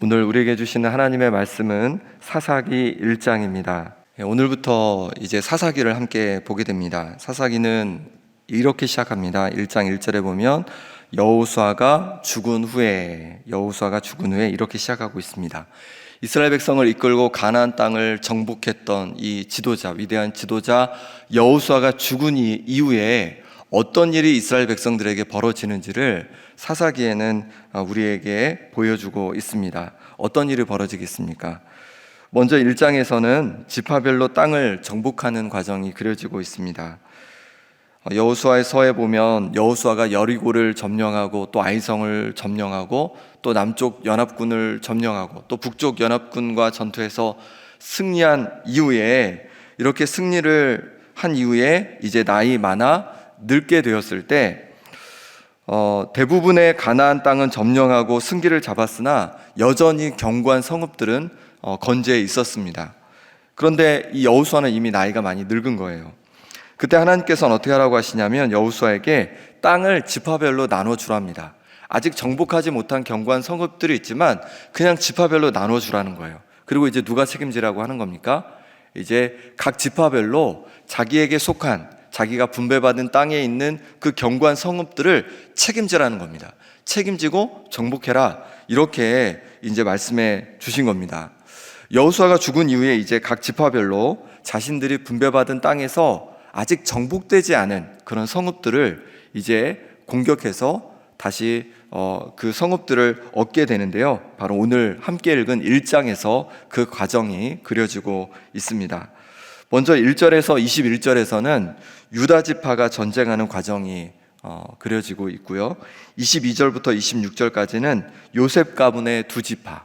오늘 우리에게 주시는 하나님의 말씀은 사사기 1장입니다. 오늘부터 이제 사사기를 함께 보게 됩니다. 사사기는 이렇게 시작합니다. 1장 1절에 보면 여호수아가 죽은 후에 이렇게 시작하고 있습니다. 이스라엘 백성을 이끌고 가나안 땅을 정복했던 이 지도자, 위대한 지도자 여호수아가 죽은 이후에 어떤 일이 이스라엘 백성들에게 벌어지는지를 사사기에는 우리에게 보여주고 있습니다. 어떤 일이 벌어지겠습니까? 먼저 1장에서는 지파별로 땅을 정복하는 과정이 그려지고 있습니다. 여호수아의 서에 보면 여호수아가 여리고를 점령하고 또 아이성을 점령하고 또 남쪽 연합군을 점령하고 또 북쪽 연합군과 전투해서 승리한 이후에, 이렇게 승리를 한 이후에 이제 나이 많아 늙게 되었을 때 대부분의 가나안 땅은 점령하고 승기를 잡았으나 여전히 견고한 성읍들은 건재해 있었습니다. 그런데 이 여호수아는 이미 나이가 많이 늙은 거예요. 그때 하나님께서는 어떻게 하라고 하시냐면 여호수아에게 땅을 지파별로 나눠주랍니다. 아직 정복하지 못한 견고한 성읍들이 있지만 그냥 지파별로 나눠주라는 거예요. 그리고 이제 누가 책임지라고 하는 겁니까? 이제 각 지파별로 자기에게 속한, 자기가 분배받은 땅에 있는 그 견고한 성읍들을 책임지라는 겁니다. 책임지고 정복해라, 이렇게 이제 말씀해 주신 겁니다. 여호수아가 죽은 이후에 이제 각 지파별로 자신들이 분배받은 땅에서 아직 정복되지 않은 그런 성읍들을 이제 공격해서 다시 그 성읍들을 얻게 되는데요, 바로 오늘 함께 읽은 1장에서 그 과정이 그려지고 있습니다. 먼저 1절에서 21절에서는 유다 지파가 전쟁하는 과정이 그려지고 있고요, 22절부터 26절까지는 요셉 가문의 두 지파,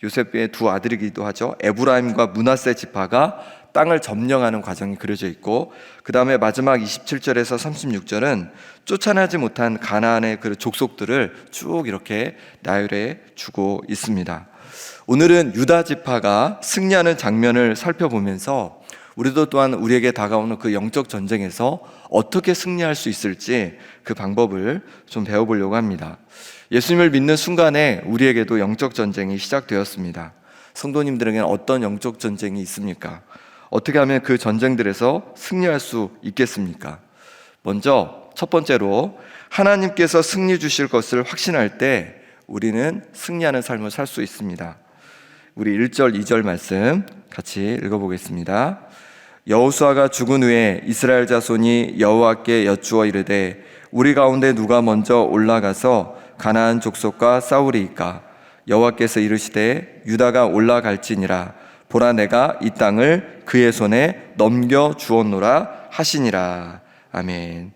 요셉의 두 아들이기도 하죠, 에브라임과 므낫세 지파가 땅을 점령하는 과정이 그려져 있고, 그 다음에 마지막 27절에서 36절은 쫓아나지 못한 가나안의 그 족속들을 쭉 이렇게 나열해 주고 있습니다. 오늘은 유다 지파가 승리하는 장면을 살펴보면서 우리도 또한 우리에게 다가오는 그 영적 전쟁에서 어떻게 승리할 수 있을지 그 방법을 좀 배워보려고 합니다. 예수님을 믿는 순간에 우리에게도 영적 전쟁이 시작되었습니다. 성도님들에게는 어떤 영적 전쟁이 있습니까? 어떻게 하면 그 전쟁들에서 승리할 수 있겠습니까? 먼저 첫 번째로 하나님께서 승리 주실 것을 확신할 때 우리는 승리하는 삶을 살 수 있습니다. 우리 1절, 2절 말씀 같이 읽어보겠습니다. 여호수아가 죽은 후에 이스라엘 자손이 여호와께 여쭈어 이르되 우리 가운데 누가 먼저 올라가서 가나안 족속과 싸우리이까? 여호와께서 이르시되 유다가 올라갈지니라. 보라, 내가 이 땅을 그의 손에 넘겨 주었노라 하시니라. 아멘.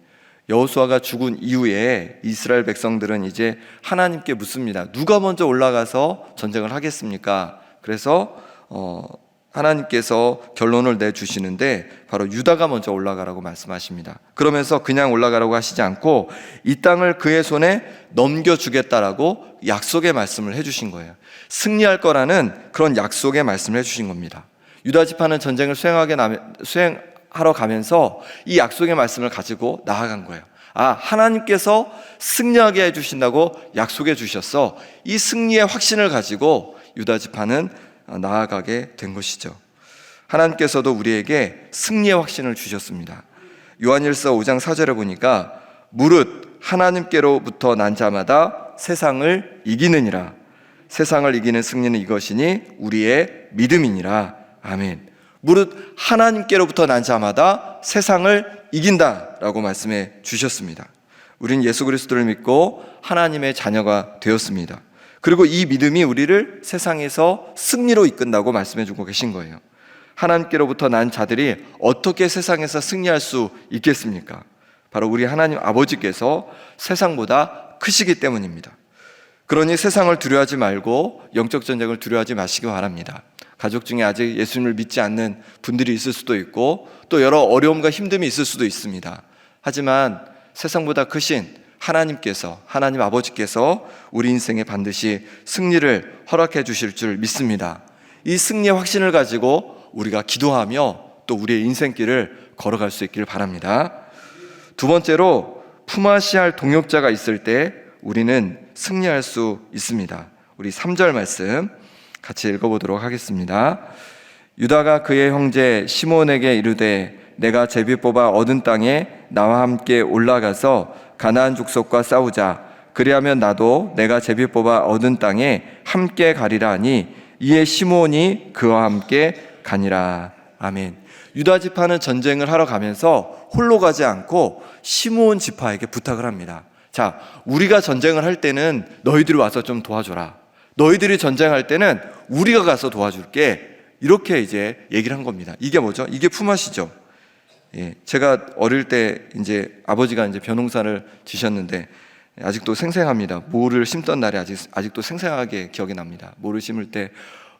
여호수아가 죽은 이후에 이스라엘 백성들은 이제 하나님께 묻습니다. 누가 먼저 올라가서 전쟁을 하겠습니까? 그래서 하나님께서 결론을 내주시는데 바로 유다가 먼저 올라가라고 말씀하십니다. 그러면서 그냥 올라가라고 하시지 않고 이 땅을 그의 손에 넘겨주겠다라고 약속의 말씀을 해주신 거예요. 승리할 거라는 그런 약속의 말씀을 해주신 겁니다. 유다 지파는 전쟁을 수행하러 가면서 이 약속의 말씀을 가지고 나아간 거예요. 하나님께서 승리하게 해주신다고 약속해 주셨어. 이 승리의 확신을 가지고 유다 지파는 나아가게 된 것이죠. 하나님께서도 우리에게 승리의 확신을 주셨습니다. 요한일서 5장 4절에 보니까 무릇 하나님께로부터 난 자마다 세상을 이기느니라. 세상을 이기는 승리는 이것이니 우리의 믿음이니라. 아멘. 무릇 하나님께로부터 난 자마다 세상을 이긴다라고 말씀해 주셨습니다. 우리는 예수 그리스도를 믿고 하나님의 자녀가 되었습니다. 그리고 이 믿음이 우리를 세상에서 승리로 이끈다고 말씀해 주고 계신 거예요. 하나님께로부터 난 자들이 어떻게 세상에서 승리할 수 있겠습니까? 바로 우리 하나님 아버지께서 세상보다 크시기 때문입니다. 그러니 세상을 두려워하지 말고 영적 전쟁을 두려워하지 마시기 바랍니다. 가족 중에 아직 예수님을 믿지 않는 분들이 있을 수도 있고 또 여러 어려움과 힘듦이 있을 수도 있습니다. 하지만 세상보다 크신 하나님 아버지께서 우리 인생에 반드시 승리를 허락해 주실 줄 믿습니다. 이 승리의 확신을 가지고 우리가 기도하며 또 우리의 인생길을 걸어갈 수 있기를 바랍니다. 두 번째로 품앗이할 동역자가 있을 때 우리는 승리할 수 있습니다. 우리 3절 말씀 같이 읽어보도록 하겠습니다. 유다가 그의 형제 시몬에게 이르되 내가 제비 뽑아 얻은 땅에 나와 함께 올라가서 가나안 족속과 싸우자. 그리하면 나도 내가 제비 뽑아 얻은 땅에 함께 가리라 하니 이에 시몬이 그와 함께 가니라. 아멘. 유다 지파는 전쟁을 하러 가면서 홀로 가지 않고 시몬 지파에게 부탁을 합니다. 자, 우리가 전쟁을 할 때는 너희들이 와서 좀 도와줘라. 너희들이 전쟁할 때는 우리가 가서 도와줄게. 이렇게 이제 얘기를 한 겁니다. 이게 뭐죠? 이게 품앗이죠. 예, 제가 어릴 때 이제 아버지가 이제 벼농사를 지셨는데 아직도 생생합니다. 모를 심던 날이 아직도 생생하게 기억이 납니다. 모를 심을 때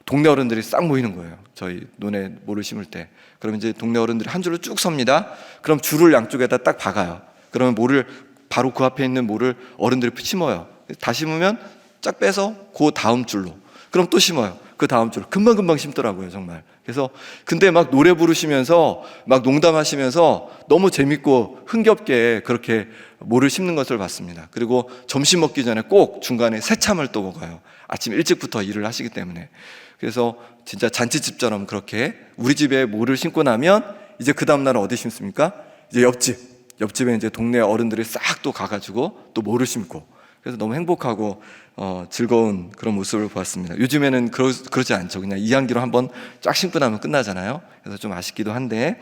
동네 어른들이 싹 모이는 거예요. 저희 논에 모를 심을 때. 그러면 이제 동네 어른들이 한 줄로 쭉 섭니다. 그럼 줄을 양쪽에다 딱 박아요. 그러면 모를 바로 그 앞에 있는 모를 어른들이 심어요. 다 심으면 쫙 빼서 그 다음 줄로. 그럼 또 심어요. 그 다음 줄. 금방금방 심더라고요, 정말. 그래서 근데 막 노래 부르시면서 막 농담하시면서 너무 재밌고 흥겹게 그렇게 모를 심는 것을 봤습니다. 그리고 점심 먹기 전에 꼭 중간에 새참을 또 먹어요. 아침 일찍부터 일을 하시기 때문에. 그래서 진짜 잔치집처럼 그렇게 우리 집에 모를 심고 나면 이제 그 다음날은 어디 심습니까? 이제 옆집에 이제 동네 어른들이 싹 또 가가지고 또 모를 심고. 그래서 너무 행복하고 즐거운 그런 모습을 보았습니다. 요즘에는 그러지 않죠. 그냥 이향기로 한번 쫙 심고 나면 끝나잖아요. 그래서 좀 아쉽기도 한데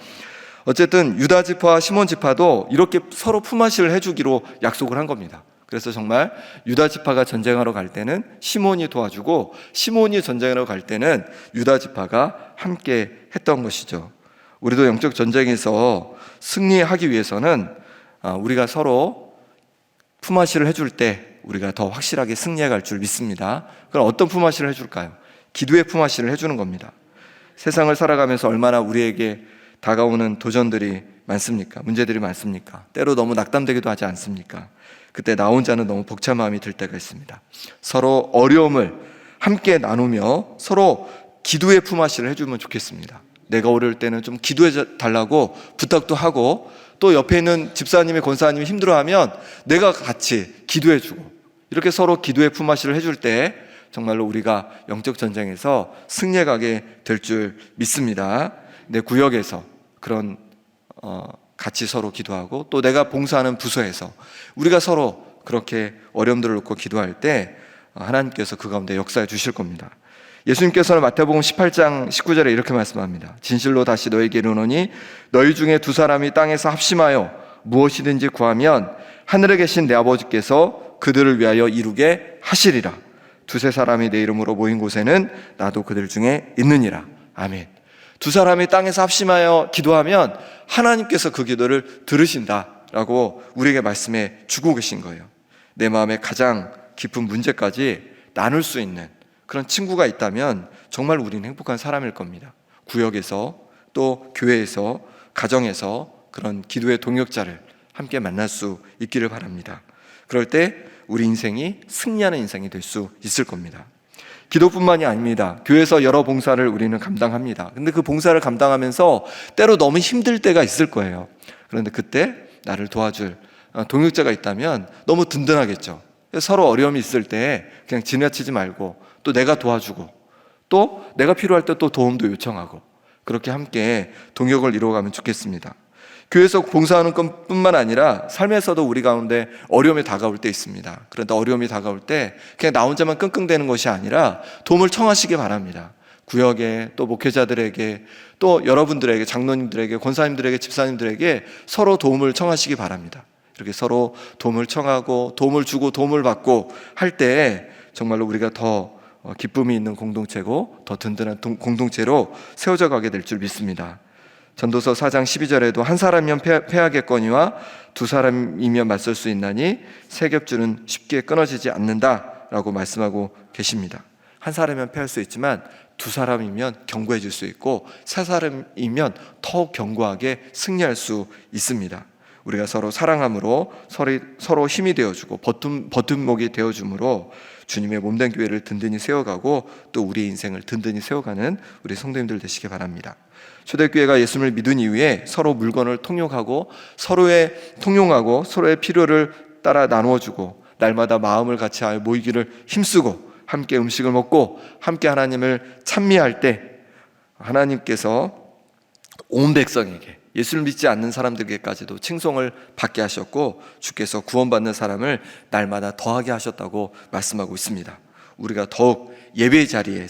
어쨌든 유다 지파와 시몬 지파도 이렇게 서로 품앗이를 해주기로 약속을 한 겁니다. 그래서 정말 유다 지파가 전쟁하러 갈 때는 시몬이 도와주고 시몬이 전쟁하러 갈 때는 유다 지파가 함께 했던 것이죠. 우리도 영적 전쟁에서 승리하기 위해서는 우리가 서로 품앗이를 해줄 때 우리가 더 확실하게 승리해 갈 줄 믿습니다. 그럼 어떤 품앗이를 해줄까요? 기도의 품앗이를 해주는 겁니다. 세상을 살아가면서 얼마나 우리에게 다가오는 도전들이 많습니까? 문제들이 많습니까? 때로 너무 낙담되기도 하지 않습니까? 그때 나 혼자는 너무 벅찬 마음이 들 때가 있습니다. 서로 어려움을 함께 나누며 서로 기도의 품앗이를 해주면 좋겠습니다. 내가 어려울 때는 좀 기도해 달라고 부탁도 하고 또 옆에 있는 집사님이 권사님이 힘들어하면 내가 같이 기도해주고 이렇게 서로 기도의 품앗이를 해줄 때 정말로 우리가 영적 전쟁에서 승리해 가게 될 줄 믿습니다. 내 구역에서 그런 같이 서로 기도하고 또 내가 봉사하는 부서에서 우리가 서로 그렇게 어려움들을 놓고 기도할 때 하나님께서 그 가운데 역사해 주실 겁니다. 예수님께서는 마태복음 18장 19절에 이렇게 말씀합니다. 진실로 다시 너에게 이르노니 너희 중에 두 사람이 땅에서 합심하여 무엇이든지 구하면 하늘에 계신 내 아버지께서 그들을 위하여 이루게 하시리라. 두세 사람이 내 이름으로 모인 곳에는 나도 그들 중에 있느니라. 아멘. 두 사람이 땅에서 합심하여 기도하면 하나님께서 그 기도를 들으신다라고 우리에게 말씀해 주고 계신 거예요. 내 마음에 가장 깊은 문제까지 나눌 수 있는 그런 친구가 있다면 정말 우리는 행복한 사람일 겁니다. 구역에서 또 교회에서 가정에서 그런 기도의 동역자를 함께 만날 수 있기를 바랍니다. 그럴 때 우리 인생이 승리하는 인생이 될 수 있을 겁니다. 기도뿐만이 아닙니다. 교회에서 여러 봉사를 우리는 감당합니다. 근데 그 봉사를 감당하면서 때로 너무 힘들 때가 있을 거예요. 그런데 그때 나를 도와줄 동역자가 있다면 너무 든든하겠죠. 서로 어려움이 있을 때 그냥 지나치지 말고 또 내가 도와주고 또 내가 필요할 때 또 도움도 요청하고 그렇게 함께 동역을 이루어가면 좋겠습니다. 교회에서 봉사하는 것뿐만 아니라 삶에서도 우리 가운데 어려움이 다가올 때 있습니다. 그런데 어려움이 다가올 때 그냥 나 혼자만 끙끙대는 것이 아니라 도움을 청하시기 바랍니다. 구역에 또 목회자들에게 또 여러분들에게 장로님들에게 권사님들에게 집사님들에게 서로 도움을 청하시기 바랍니다. 이렇게 서로 도움을 청하고 도움을 주고 도움을 받고 할 때 정말로 우리가 더 기쁨이 있는 공동체고 더 든든한 공동체로 세워져 가게 될 줄 믿습니다. 전도서 4장 12절에도 한 사람이면 패하겠거니와 두 사람이면 맞설 수 있나니 세 겹줄은 쉽게 끊어지지 않는다라고 말씀하고 계십니다. 한 사람이면 패할 수 있지만 두 사람이면 견고해질 수 있고 세 사람이면 더욱 견고하게 승리할 수 있습니다. 우리가 서로 사랑함으로 서로 힘이 되어주고 버팀목이 되어줌으로 주님의 몸된 교회를 든든히 세워가고 또 우리의 인생을 든든히 세워가는 우리 성도님들 되시기 바랍니다. 초대교회가 예수님을 믿은 이후에 서로 물건을 통용하고 서로의 필요를 따라 나누어주고 날마다 마음을 같이 하여 모이기를 힘쓰고 함께 음식을 먹고 함께 하나님을 찬미할 때 하나님께서 온 백성에게, 예수를 믿지 않는 사람들에게까지도 칭송을 받게 하셨고 주께서 구원받는 사람을 날마다 더하게 하셨다고 말씀하고 있습니다. 우리가 더욱 예배 자리에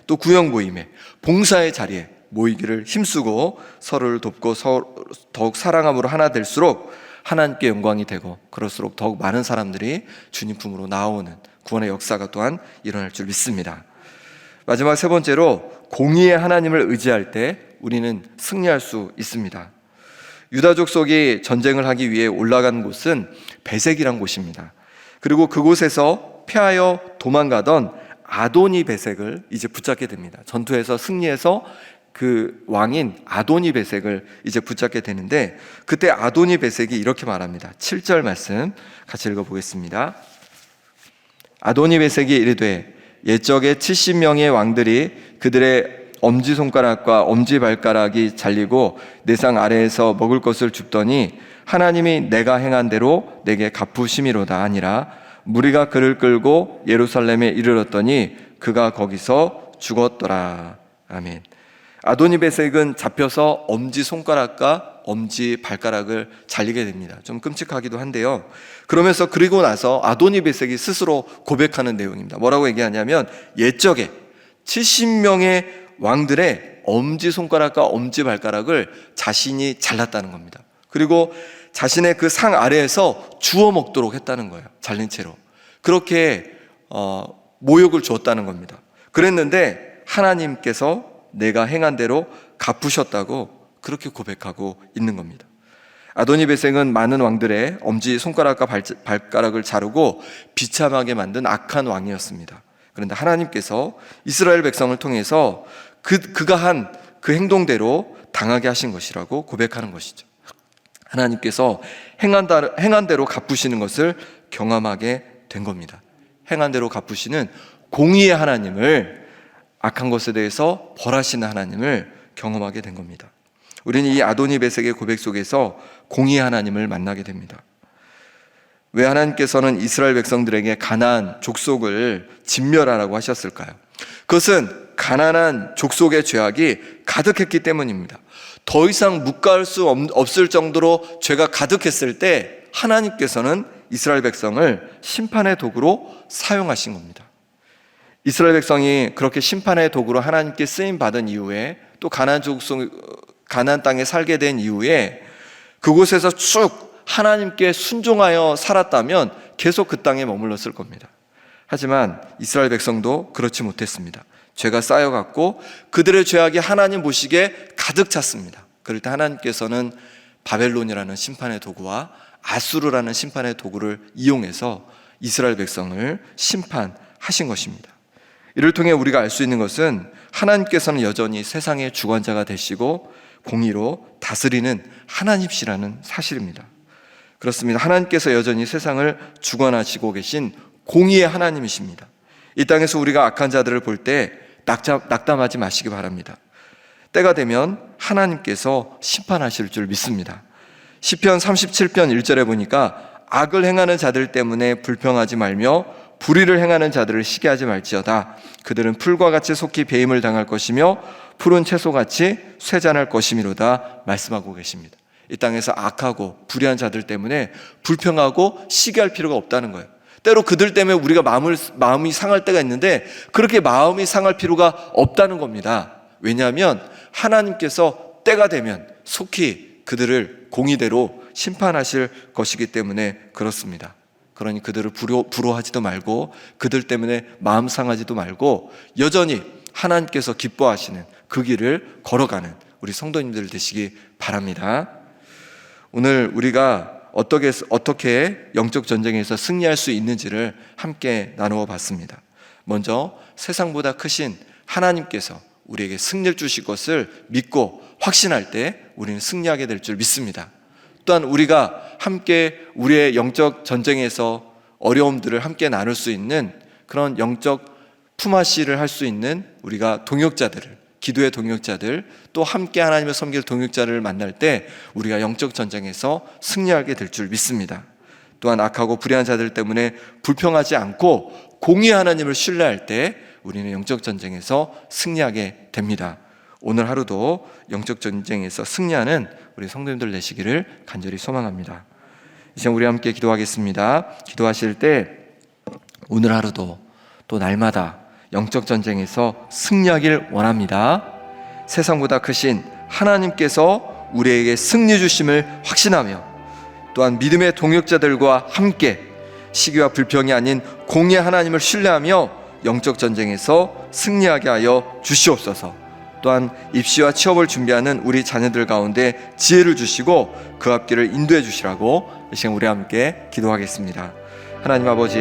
또 구역 모임에, 봉사의 자리에 모이기를 힘쓰고 서로를 돕고 더욱 사랑함으로 하나 될수록 하나님께 영광이 되고, 그럴수록 더욱 많은 사람들이 주님 품으로 나오는 구원의 역사가 또한 일어날 줄 믿습니다. 마지막 세 번째로, 공의의 하나님을 의지할 때 우리는 승리할 수 있습니다. 유다 족속이 전쟁을 하기 위해 올라간 곳은 베색이란 곳입니다. 그리고 그곳에서 피하여 도망가던 아도니 베색을 이제 붙잡게 됩니다. 전투에서 승리해서 그 왕인 아도니 베색을 이제 붙잡게 되는데, 그때 아도니 베색이 이렇게 말합니다. 7절 말씀 같이 읽어보겠습니다. 아도니 베색이 이르되 옛적에 70명의 왕들이 그들의 엄지손가락과 엄지발가락이 잘리고 내상 아래에서 먹을 것을 줍더니 하나님이 내가 행한 대로 내게 갚으심이로다 아니라, 무리가 그를 끌고 예루살렘에 이르렀더니 그가 거기서 죽었더라. 아멘. 아도니베색은 잡혀서 엄지손가락과 엄지발가락을 잘리게 됩니다. 좀 끔찍하기도 한데요. 그리고 나서 아도니베색이 스스로 고백하는 내용입니다. 뭐라고 얘기하냐면, 옛적에 70명의 왕들의 엄지손가락과 엄지발가락을 자신이 잘랐다는 겁니다. 그리고 자신의 그 상 아래에서 주워 먹도록 했다는 거예요. 잘린 채로. 그렇게 모욕을 주었다는 겁니다. 그랬는데 하나님께서 내가 행한 대로 갚으셨다고 그렇게 고백하고 있는 겁니다. 아도니베색은 많은 왕들의 엄지손가락과 발가락을 자르고 비참하게 만든 악한 왕이었습니다. 그런데 하나님께서 이스라엘 백성을 통해서 그가 한 그 행동대로 당하게 하신 것이라고 고백하는 것이죠. 하나님께서 행한 대로 갚으시는 것을 경험하게 된 겁니다. 행한 대로 갚으시는 공의의 하나님을, 악한 것에 대해서 벌하시는 하나님을 경험하게 된 겁니다. 우리는 이 아도니베색의 고백 속에서 공의의 하나님을 만나게 됩니다. 왜 하나님께서는 이스라엘 백성들에게 가나안 족속을 진멸하라고 하셨을까요? 그것은 가난한 족속의 죄악이 가득했기 때문입니다. 더 이상 묵과할 수 없을 정도로 죄가 가득했을 때 하나님께서는 이스라엘 백성을 심판의 도구로 사용하신 겁니다. 이스라엘 백성이 그렇게 심판의 도구로 하나님께 쓰임받은 이후에, 또 가나안 땅에 살게 된 이후에 그곳에서 쭉 하나님께 순종하여 살았다면 계속 그 땅에 머물렀을 겁니다. 하지만 이스라엘 백성도 그렇지 못했습니다. 죄가 쌓여갔고 그들의 죄악이 하나님 보시기에 가득 찼습니다. 그럴 때 하나님께서는 바벨론이라는 심판의 도구와 아수르라는 심판의 도구를 이용해서 이스라엘 백성을 심판하신 것입니다. 이를 통해 우리가 알 수 있는 것은 하나님께서는 여전히 세상의 주관자가 되시고 공의로 다스리는 하나님이시라는 사실입니다. 그렇습니다. 하나님께서 여전히 세상을 주관하시고 계신 공의의 하나님이십니다. 이 땅에서 우리가 악한 자들을 볼 때 낙담하지 마시기 바랍니다. 때가 되면 하나님께서 심판하실 줄 믿습니다. 시편 37편 1절에 보니까 악을 행하는 자들 때문에 불평하지 말며 불의를 행하는 자들을 시기하지 말지어다. 그들은 풀과 같이 속히 배임을 당할 것이며 푸른 채소같이 쇠잔할 것이미로다 말씀하고 계십니다. 이 땅에서 악하고 불의한 자들 때문에 불평하고 시기할 필요가 없다는 거예요. 때로 그들 때문에 우리가 마음이 상할 때가 있는데 그렇게 마음이 상할 필요가 없다는 겁니다. 왜냐하면 하나님께서 때가 되면 속히 그들을 공의대로 심판하실 것이기 때문에 그렇습니다. 그러니 그들을 부러워하지도 말고 그들 때문에 마음 상하지도 말고 여전히 하나님께서 기뻐하시는 그 길을 걸어가는 우리 성도님들 되시기 바랍니다. 오늘 우리가 어떻게 영적 전쟁에서 승리할 수 있는지를 함께 나누어 봤습니다. 먼저 세상보다 크신 하나님께서 우리에게 승리를 주실 것을 믿고 확신할 때 우리는 승리하게 될 줄 믿습니다. 또한 우리가 함께 우리의 영적 전쟁에서 어려움들을 함께 나눌 수 있는 그런 영적 품앗이를 할 수 있는 우리가 동역자들을, 기도의 동역자들, 또 함께 하나님을 섬길 동역자를 만날 때 우리가 영적 전쟁에서 승리하게 될 줄 믿습니다. 또한 악하고 불의한 자들 때문에 불평하지 않고 공의 하나님을 신뢰할 때 우리는 영적 전쟁에서 승리하게 됩니다. 오늘 하루도 영적 전쟁에서 승리하는 우리 성도님들 되시기를 간절히 소망합니다. 이제 우리 함께 기도하겠습니다. 기도하실 때 오늘 하루도 또 날마다 영적 전쟁에서 승리하길 원합니다. 세상보다 크신 하나님께서 우리에게 승리 주심을 확신하며 또한 믿음의 동역자들과 함께 시기와 불평이 아닌 공의 하나님을 신뢰하며 영적 전쟁에서 승리하게 하여 주시옵소서. 또한 입시와 취업을 준비하는 우리 자녀들 가운데 지혜를 주시고 그 앞길을 인도해 주시라고 이 시간 우리 함께 기도하겠습니다. 하나님 아버지,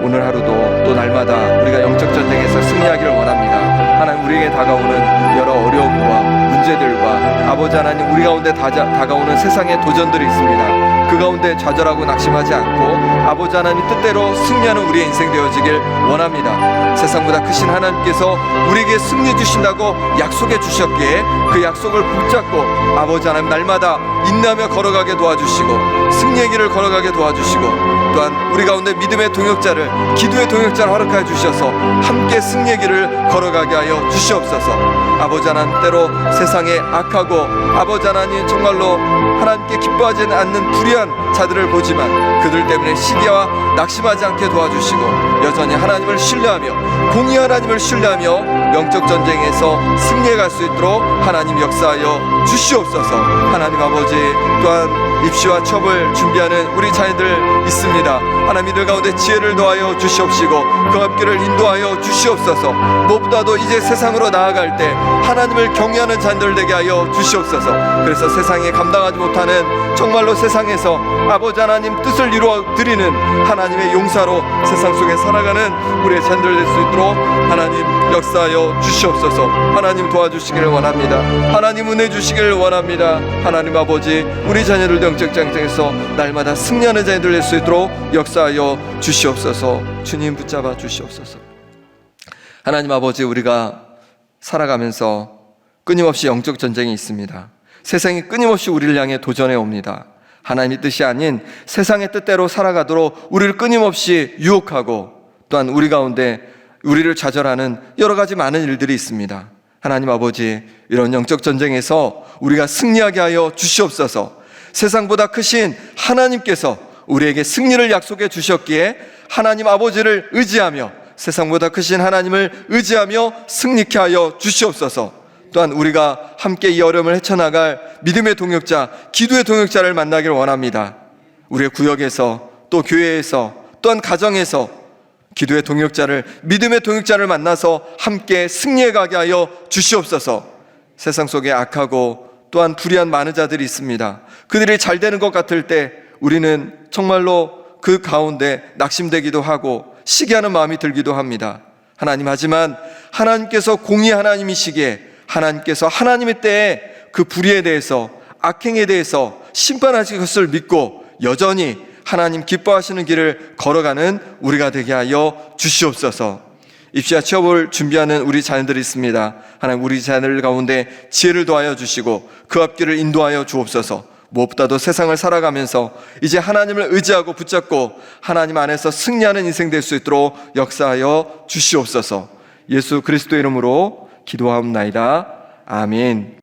오늘 하루도 또 날마다 우리가 영적 전쟁에서 승리하기를 원합니다. 하나님, 우리에게 다가오는 여러 어려움과 문제들과 아버지 하나님, 우리 가운데 다가오는 세상의 도전들이 있습니다. 그 가운데 좌절하고 낙심하지 않고 아버지 하나님 뜻대로 승리하는 우리의 인생 되어지길 원합니다. 세상보다 크신 하나님께서 우리에게 승리 주신다고 약속해 주셨기에 그 약속을 붙잡고 아버지 하나님 날마다 인내하며 걸어가게 도와주시고 승리의 길을 걸어가게 도와주시고 또한 우리 가운데 믿음의 동역자를, 기도의 동역자를 허락하여 주셔서 함께 승리의 길을 걸어가게 하여 주시옵소서. 아버지 하나님, 때로 세상에 악하고 아버지 하나님 정말로 하나님께 기뻐하지 않는 불의한 자들을 보지만 그들 때문에 시기와 낙심하지 않게 도와주시고 여전히 하나님을 신뢰하며 공의 하나님을 신뢰하며 영적 전쟁에서 승리해 갈 수 있도록 하나님 역사하여 주시옵소서. 하나님 아버지, 또한 입시와 취업을 준비하는 우리 자녀들 있습니다. 하나님, 이들 가운데 지혜를 더하여 주시옵시고 그 앞길을 인도하여 주시옵소서. 무엇보다도 이제 세상으로 나아갈 때 하나님을 경외하는 자녀들 되게 하여 주시옵소서. 그래서 세상에 감당하지 못하는 정말로 세상에서 아버지 하나님 뜻을 이루어 드리는 하나님의 용사로 세상 속에 살아가는 우리의 자녀들 될 수 있도록 하나님 역사하여 주시옵소서. 하나님 도와주시기를 원합니다. 하나님 은혜 주시기를 원합니다. 하나님 아버지, 우리 자녀들 영적 전쟁에서 날마다 승리하는 자녀들 될 수 있도록 역사하여 주시옵소서. 주님 붙잡아 주시옵소서. 하나님 아버지, 우리가 살아가면서 끊임없이 영적 전쟁이 있습니다. 세상이 끊임없이 우리를 향해 도전해 옵니다. 하나님의 뜻이 아닌 세상의 뜻대로 살아가도록 우리를 끊임없이 유혹하고 또한 우리 가운데 우리를 좌절하는 여러 가지 많은 일들이 있습니다. 하나님 아버지, 이런 영적 전쟁에서 우리가 승리하게 하여 주시옵소서. 세상보다 크신 하나님께서 우리에게 승리를 약속해 주셨기에 하나님 아버지를 의지하며 세상보다 크신 하나님을 의지하며 승리케 하여 주시옵소서. 또한 우리가 함께 이 어려움을 헤쳐나갈 믿음의 동역자, 기도의 동역자를 만나기를 원합니다. 우리의 구역에서 또 교회에서 또한 가정에서 기도의 동역자를, 믿음의 동역자를 만나서 함께 승리해 가게 하여 주시옵소서. 세상 속에 악하고 또한 불의한 많은 자들이 있습니다. 그들이 잘 되는 것 같을 때 우리는 정말로 그 가운데 낙심되기도 하고 시기하는 마음이 들기도 합니다. 하나님, 하지만 하나님께서 공의 하나님이시기에 하나님께서 하나님의 때에 그 불의에 대해서, 악행에 대해서 심판하실 것을 믿고 여전히 하나님 기뻐하시는 길을 걸어가는 우리가 되게 하여 주시옵소서. 입시와 취업을 준비하는 우리 자녀들이 있습니다. 하나님, 우리 자녀들 가운데 지혜를 더하여 주시고 그 앞길을 인도하여 주옵소서. 무엇보다도 세상을 살아가면서 이제 하나님을 의지하고 붙잡고 하나님 안에서 승리하는 인생 될 수 있도록 역사하여 주시옵소서. 예수 그리스도 이름으로 기도하옵나이다. 아멘.